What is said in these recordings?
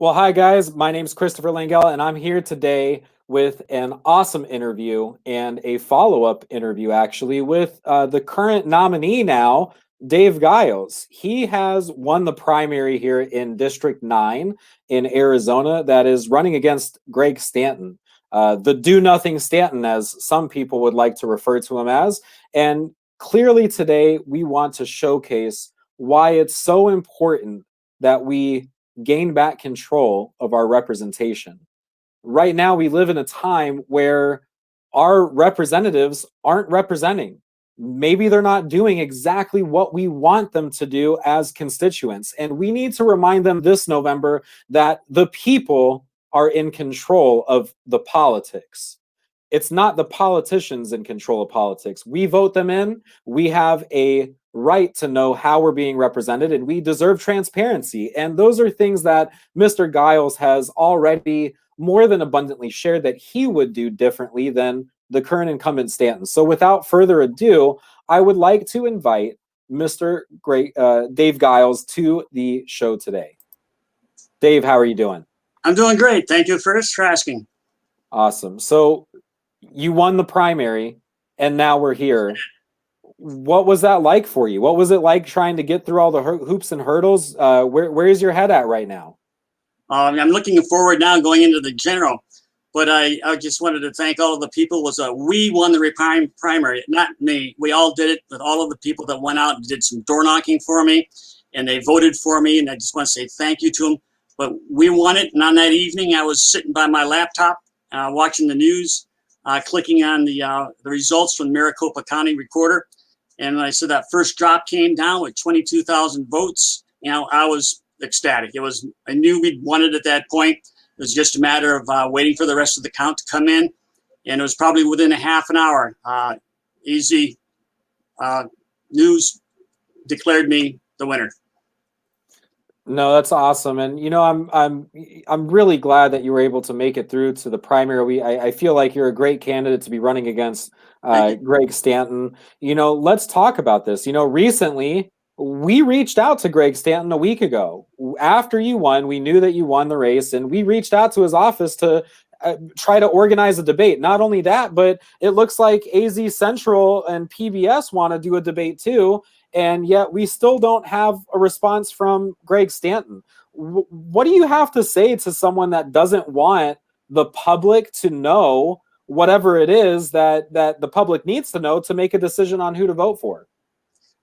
Well, hi guys. My name's Christopher Langell, and I'm here today with an awesome interview and a follow-up interview, actually, with the current nominee now, Dave Giles. He has won the primary here in District 9 in Arizona that is running against Greg Stanton, the do-nothing Stanton, as some people would like to refer to him as. And clearly today, we want to showcase why it's so important that we gain back control of our representation. Right now, we live in a time where our representatives aren't representing. Maybe they're not doing exactly what we want them to do as constituents. And we need to remind them this November that the people are in control of the politics. It's not the politicians in control of politics. We vote them in. We have a right to know how we're being represented, and we deserve transparency. And those are things that Mr. Giles has already more than abundantly shared that he would do differently than the current incumbent Stanton. So without further ado, I would like to invite Mr. Dave Giles to the show today. Dave, how are you doing? I'm doing great. Thank you first for asking. Awesome. So you won the primary and now we're here. What was that like for you? What was it like trying to get through all the hoops and hurdles? Where is your head at right now? I'm looking forward now going into the general, but I just wanted to thank all of the people. We won the primary, not me. We all did it with all of the people that went out and did some door knocking for me, and they voted for me, and I just want to say thank you to them. But we won it, and on that evening, I was sitting by my laptop watching the news, clicking on the results from the Maricopa County Recorder. And I said that first drop came down with 22,000 votes. I was ecstatic. I knew we'd won it at that point. It was just a matter of waiting for the rest of the count to come in. And it was probably within a half an hour. Easy News declared me the winner. No, that's awesome, and I'm really glad that you were able to make it through to the primary. I feel like you're a great candidate to be running against Greg Stanton. Let's talk about this. Recently we reached out to Greg Stanton a week ago after you won. We knew that you won the race, and we reached out to his office to try to organize a debate. Not only that, but it looks like AZ Central and PBS want to do a debate too. And yet we still don't have a response from Greg Stanton. What do you have to say to someone that doesn't want the public to know whatever it is that the public needs to know to make a decision on who to vote for?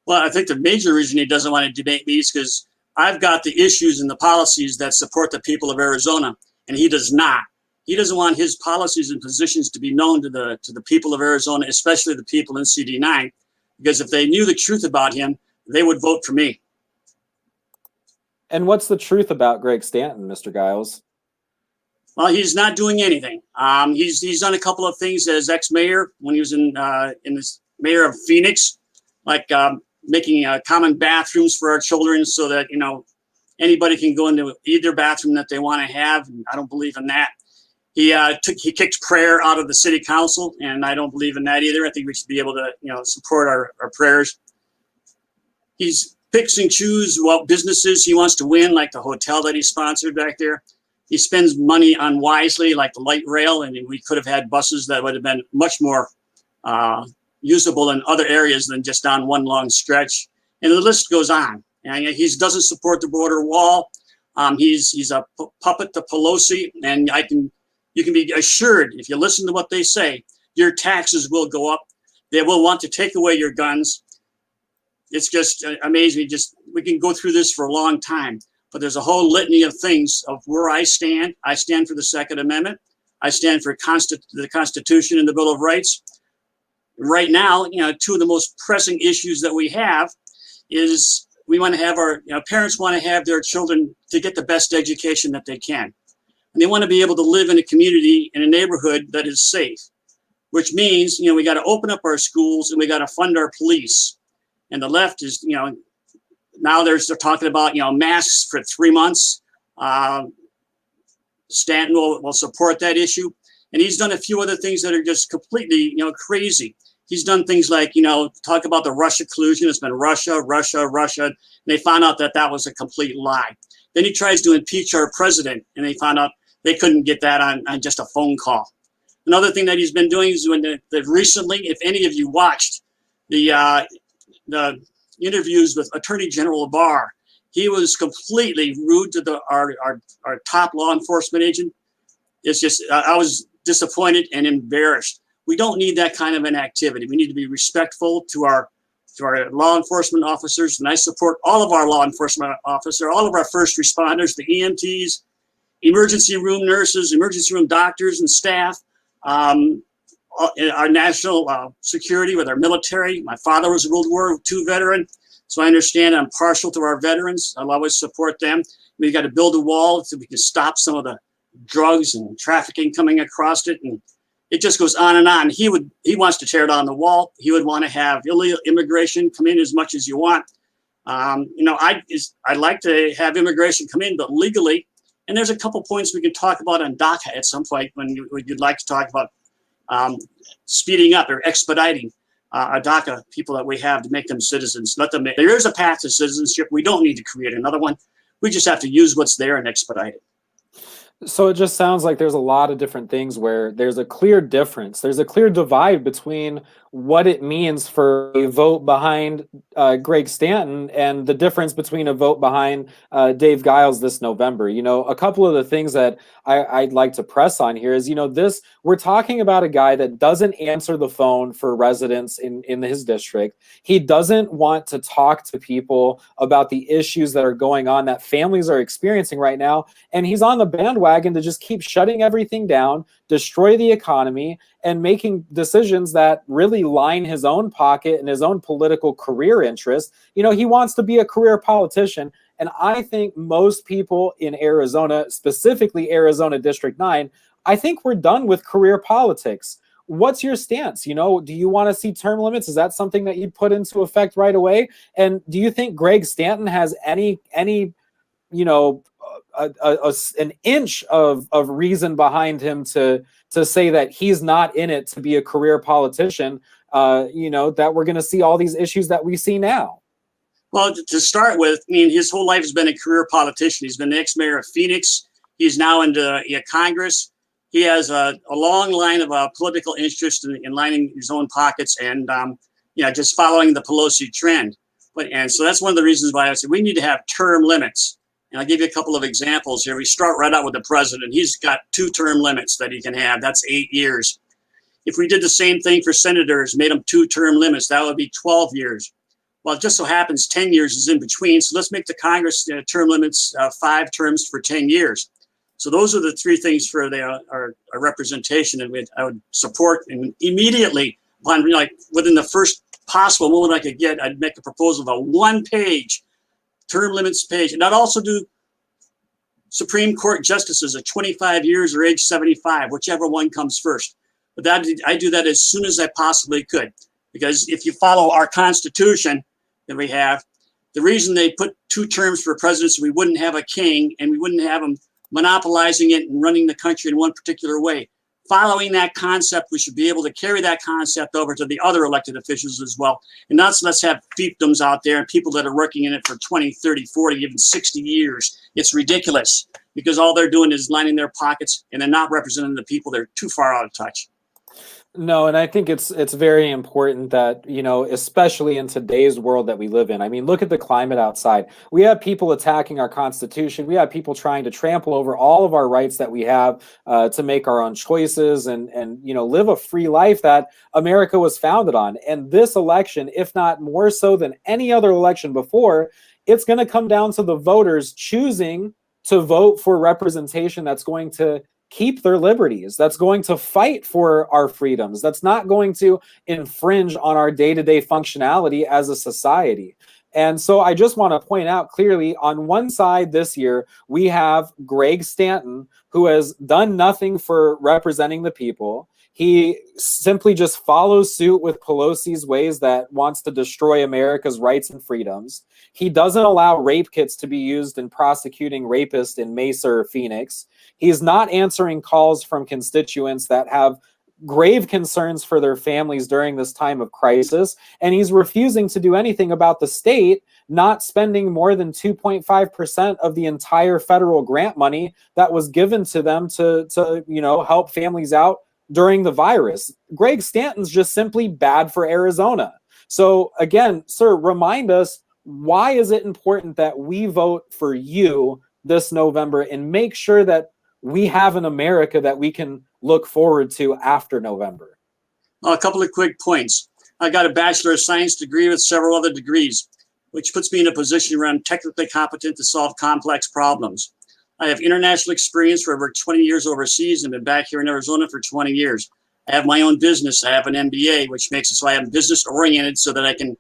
Well, I think the major reason he doesn't want to debate me is because I've got the issues and the policies that support the people of Arizona, and he does not. He doesn't want his policies and positions to be known to the people of Arizona, especially the people in CD9. Because if they knew the truth about him, they would vote for me. And what's the truth about Greg Stanton, Mr. Giles? Well, he's not doing anything. He's done a couple of things as ex-mayor when he was in this mayor of Phoenix, like making common bathrooms for our children so that anybody can go into either bathroom that they want to have. And I don't believe in that. He kicked prayer out of the city council, and I don't believe in that either. I think we should be able to, support our prayers. He's picks and chooses what businesses he wants to win, like the hotel that he sponsored back there. He spends money unwisely, like the light rail, and we could have had buses that would have been much more usable in other areas than just on one long stretch. And the list goes on. And he doesn't support the border wall. He's a puppet to Pelosi, and you can be assured, if you listen to what they say, your taxes will go up. They will want to take away your guns. It's just amazing. We can go through this for a long time, but there's a whole litany of things of where I stand. I stand for the Second Amendment. I stand for the Constitution and the Bill of Rights. Right now, two of the most pressing issues that we have is we want to have parents want to have their children to get the best education that they can. And they want to be able to live in a community, in a neighborhood that is safe, which means, we got to open up our schools and we got to fund our police. And the left is, now they're talking about, masks for 3 months. Stanton will support that issue. And he's done a few other things that are just completely, crazy. He's done things like, talk about the Russia collusion. It's been Russia, Russia, Russia. And they found out that that was a complete lie. Then he tries to impeach our president, and they found out they couldn't get that on just a phone call. Another thing that he's been doing is when recently, if any of you watched the interviews with Attorney General Barr, he was completely rude to our top law enforcement agent. It's just, I was disappointed and embarrassed. We don't need that kind of an activity. We need to be respectful to our law enforcement officers, and I support all of our law enforcement officers, all of our first responders, the EMTs, emergency room nurses, emergency room doctors and staff, our national security with our military. My father was a World War II veteran, so I understand I'm partial to our veterans. I'll always support them. We've got to build a wall so we can stop some of the drugs and trafficking coming across it, and it just goes on and on. He wants to tear down the wall. He would want to have illegal immigration come in as much as you want. I'd like to have immigration come in, but legally. And there's a couple points we can talk about on DACA at some point when you'd like to talk about speeding up or expediting our DACA people that we have to make them citizens. There is a path to citizenship. We don't need to create another one. We just have to use what's there and expedite it. So it just sounds like there's a lot of different things where there's a clear difference. There's a clear divide between what it means for a vote behind Greg Stanton and the difference between a vote behind Dave Giles this November. A couple of the things that I'd like to press on here is, we're talking about a guy that doesn't answer the phone for residents in his district. He doesn't want to talk to people about the issues that are going on that families are experiencing right now. And he's on the bandwagon to just keep shutting everything down, destroy the economy, and making decisions that really line his own pocket and his own political career interest. He wants to be a career politician. And I think most people in Arizona, specifically Arizona District 9, I think we're done with career politics. What's your stance? Do you want to see term limits? Is that something that you'd put into effect right away? And do you think Greg Stanton has any an inch of reason behind him to say that he's not in it to be a career politician, that we're going to see all these issues that we see now? Well, to start with, his whole life has been a career politician. He's been the ex-mayor of Phoenix. He's now into Congress. He has a long line of political interest in lining his own pockets and, just following the Pelosi trend. And so that's one of the reasons why I said we need to have term limits. And I'll give you a couple of examples here. We start right out with the president. He's got 2 term limits that he can have. That's 8 years. If we did the same thing for senators, made them 2 term limits, that would be 12 years. Well, it just so happens 10 years is in between. So let's make the Congress term limits 5 terms for 10 years. So those are the 3 things for our representation. And I would support, and immediately, within the first possible moment I could get, I'd make a proposal of a 1-page term limits page. And I'd also do Supreme Court justices at 25 years or age 75, whichever one comes first. But I do that as soon as I possibly could. Because if you follow our Constitution that we have, the reason they put 2 terms for presidents, we wouldn't have a king and we wouldn't have them monopolizing it and running the country in one particular way. Following that concept, we should be able to carry that concept over to the other elected officials as well. And not so let's have fiefdoms out there and people that are working in it for 20, 30, 40, even 60 years. It's ridiculous because all they're doing is lining their pockets and they're not representing the people. They're too far out of touch. No, and I think it's very important that, especially in today's world that we live in. Look at the climate outside. We have people attacking our Constitution. We have people trying to trample over all of our rights that we have to make our own choices and live a free life that America was founded on. And this election, if not more so than any other election before, it's going to come down to the voters choosing to vote for representation that's going to keep their liberties, that's going to fight for our freedoms, that's not going to infringe on our day-to-day functionality as a society. And so I just want to point out clearly, on one side this year, we have Greg Stanton, who has done nothing for representing the people. He simply just follows suit with Pelosi's ways that wants to destroy America's rights and freedoms. He doesn't allow rape kits to be used in prosecuting rapists in Mesa or Phoenix. He's not answering calls from constituents that have grave concerns for their families during this time of crisis, and he's refusing to do anything about the state not spending more than 2.5% of the entire federal grant money that was given to them to help families out during the virus. Greg Stanton's just simply bad for Arizona. So again, sir, remind us, why is it important that we vote for you this November and make sure that we have an America that we can look forward to after November? A couple of quick points. I got a Bachelor of Science degree with several other degrees, which puts me in a position where I'm technically competent to solve complex problems. I have international experience for over 20 years overseas and been back here in Arizona for 20 years. I have my own business. I have an MBA, which makes it so I am business oriented so that I can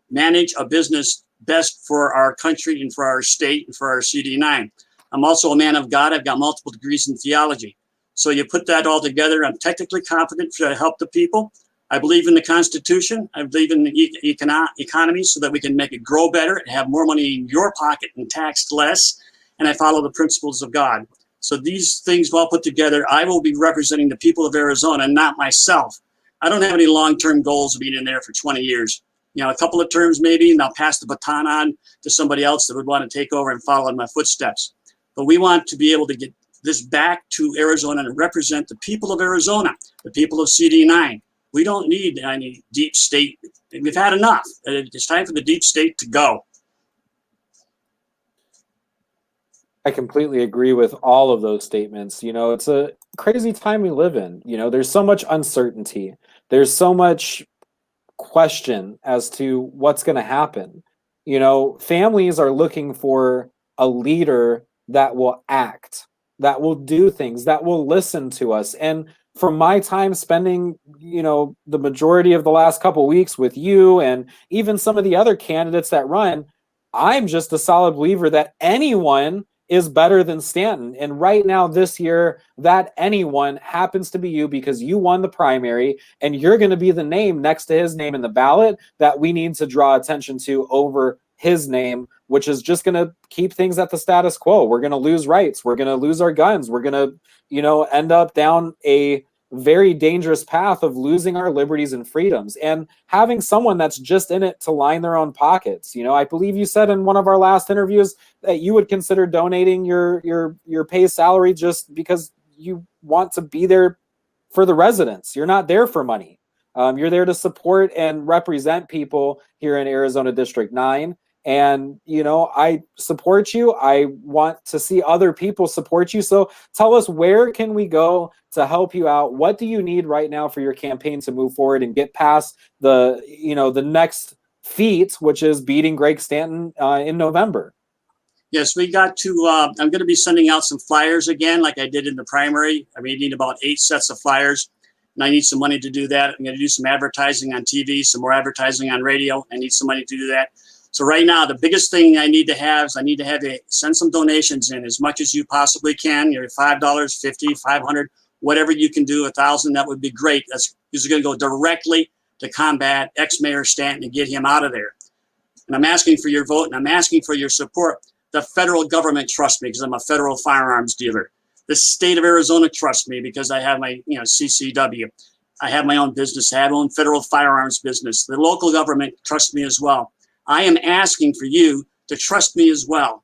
manage a business best for our country and for our state and for our CD9. I'm also a man of God. I've got multiple degrees in theology. So you put that all together, I'm technically competent to help the people. I believe in the Constitution. I believe in the economy so that we can make it grow better and have more money in your pocket and taxed less. And I follow the principles of God. So these things well put together, I will be representing the people of Arizona, not myself. I don't have any long-term goals of being in there for 20 years. A couple of terms maybe, and I'll pass the baton on to somebody else that would want to take over and follow in my footsteps. But we want to be able to get this back to Arizona and represent the people of Arizona, the people of CD9. We don't need any deep state. We've had enough. It's time for the deep state to go. I completely agree with all of those statements. It's a crazy time we live in. There's so much uncertainty. There's so much question as to what's going to happen. Families are looking for a leader that will act, that will do things, that will listen to us. And from my time spending, the majority of the last couple of weeks with you and even some of the other candidates that run, I'm just a solid believer that anyone is better than Stanton. And right now, this year, that anyone happens to be you because you won the primary and you're going to be the name next to his name in the ballot that we need to draw attention to over his name, which is just going to keep things at the status quo. We're going to lose rights. We're going to lose our guns. We're going to, end up down a very dangerous path of losing our liberties and freedoms and having someone that's just in it to line their own pockets. I believe you said in one of our last interviews that you would consider donating your pay salary just because you want to be there for the residents. You're not there for money. You're there to support and represent people here in Arizona District 9. And, I support you. I want to see other people support you. So tell us, where can we go to help you out? What do you need right now for your campaign to move forward and get past the next feat, which is beating Greg Stanton in November? Yes, we got to, I'm going to be sending out some flyers again, like I did in the primary. I need about 8 sets of flyers, and I need some money to do that. I'm going to do some advertising on TV, some more advertising on radio. I need some money to do that. So right now, the biggest thing I need to have is send some donations in as much as you possibly can. $5, $50, $500, whatever you can do, $1,000, that would be great. This is going to go directly to combat ex-Mayor Stanton and get him out of there. And I'm asking for your vote and I'm asking for your support. The federal government trusts me because I'm a federal firearms dealer. The state of Arizona trusts me because I have my CCW. I have my own business. I have my own federal firearms business. The local government trusts me as well. I am asking for you to trust me as well.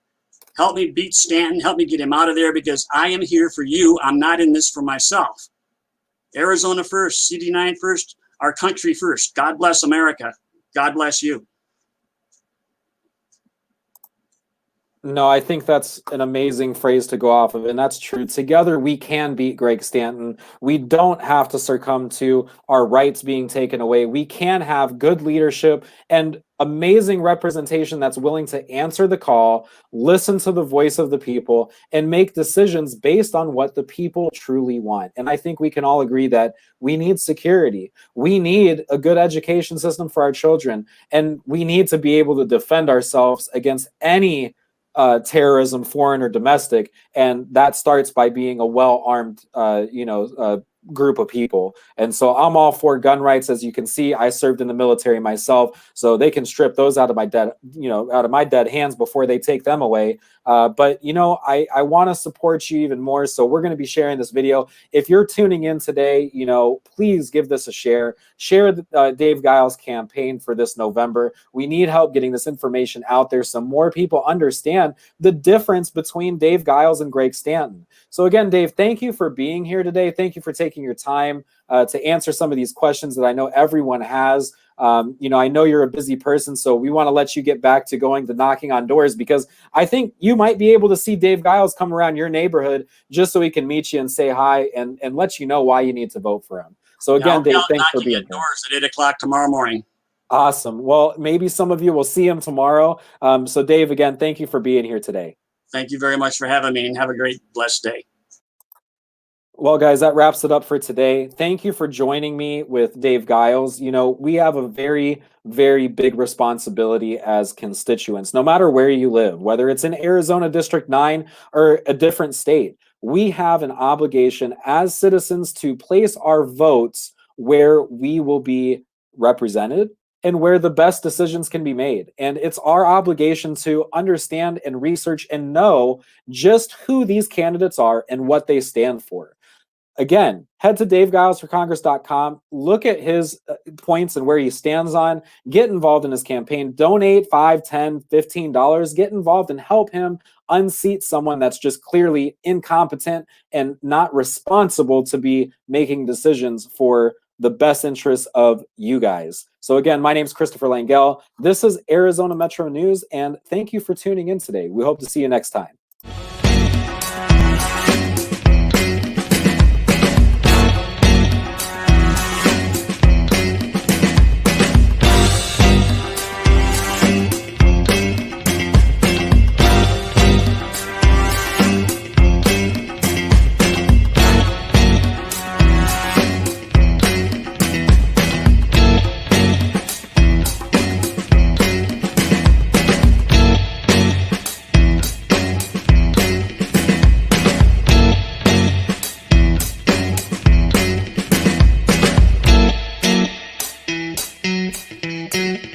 Help me beat Stanton. Help me get him out of there because I am here for you. I'm not in this for myself. Arizona first, CD9 first, our country first. God bless America. God bless you. No, I think that's an amazing phrase to go off of, and that's true. Together, we can beat Greg Stanton. We don't have to succumb to our rights being taken away. We can have good leadership and amazing representation that's willing to answer the call, listen to the voice of the people, and make decisions based on what the people truly want. And I think we can all agree that we need security. We need a good education system for our children, and we need to be able to defend ourselves against any terrorism, foreign or domestic, and that starts by being a well-armed, group of people. And so I'm all for gun rights. As you can see, I served in the military myself, so they can strip those out of my dead, out of my dead hands before they take them away. But I want to support you even more. So we're going to be sharing this video. If you're tuning in today, please give this a share. Share Dave Giles' campaign for this November. We need help getting this information out there so more people understand the difference between Dave Giles and Greg Stanton. So again, Dave, thank you for being here today. Thank you for taking your time to answer some of these questions that I know everyone has. I know you're a busy person, so we want to let you get back to going to knocking on doors, because I think you might be able to see Dave Giles come around your neighborhood just so he can meet you and say hi and let you know why you need to vote for him. So again, Dave, thanks for being here. Doors at 8 o'clock tomorrow morning. Awesome. Well, maybe some of you will see him tomorrow. So Dave, again, thank you for being here today. Thank you very much for having me, and have a great, blessed day. Well, guys, that wraps it up for today. Thank you for joining me with Dave Giles. We have a very, very big responsibility as constituents, no matter where you live, whether it's in Arizona District 9 or a different state. We have an obligation as citizens to place our votes where we will be represented and where the best decisions can be made. And it's our obligation to understand and research and know just who these candidates are and what they stand for. Again, head to DaveGilesForCongress.com, look at his points and where he stands on, get involved in his campaign, donate $5, $10, $15, get involved and help him unseat someone that's just clearly incompetent and not responsible to be making decisions for the best interests of you guys. So again, my name is Christopher Langell. This is Arizona Metro News, and thank you for tuning in today. We hope to see you next time.